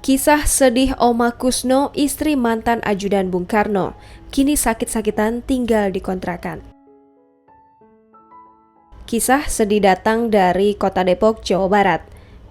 Kisah sedih Oma Kusno, istri mantan ajudan Bung Karno, kini sakit-sakitan tinggal di kontrakan. Kisah sedih datang dari kota Depok, Jawa Barat.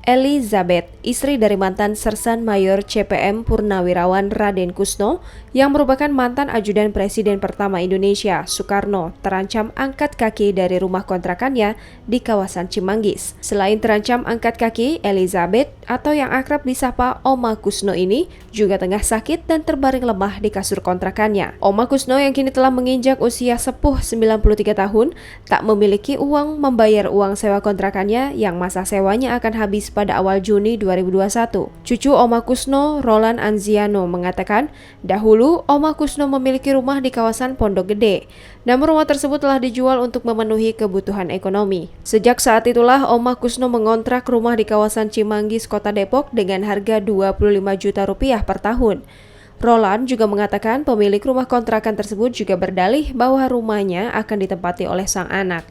Elizabeth, istri dari mantan Sersan Mayor CPM Purnawirawan Raden Kusno, yang merupakan mantan ajudan Presiden pertama Indonesia, Soekarno, terancam angkat kaki dari rumah kontrakannya di kawasan Cimanggis. Selain terancam angkat kaki, Elizabeth, atau yang akrab disapa Oma Kusno ini, juga tengah sakit dan terbaring lemah di kasur kontrakannya. Oma Kusno yang kini telah menginjak usia sepuh 93 tahun, tak memiliki uang membayar uang sewa kontrakannya yang masa sewanya akan habis pada awal Juni 2021. Cucu Oma Kusno, Roland Anziano, mengatakan, dahulu Oma Kusno memiliki rumah di kawasan Pondok Gede, namun rumah tersebut telah dijual untuk memenuhi kebutuhan ekonomi. Sejak saat itulah Oma Kusno mengontrak rumah di kawasan Cimanggis, Kota Depok dengan harga 25 juta rupiah per tahun. Roland juga mengatakan pemilik rumah kontrakan tersebut juga berdalih bahwa rumahnya akan ditempati oleh sang anak.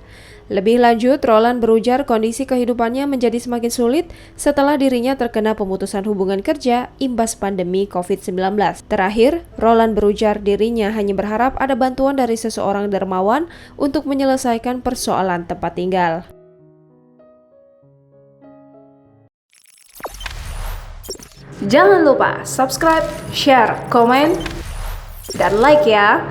Lebih lanjut, Roland berujar kondisi kehidupannya menjadi semakin sulit setelah dirinya terkena pemutusan hubungan kerja imbas pandemi COVID-19. Terakhir, Roland berujar dirinya hanya berharap ada bantuan dari seseorang dermawan untuk menyelesaikan persoalan tempat tinggal. Jangan lupa subscribe, share, komen, dan like ya!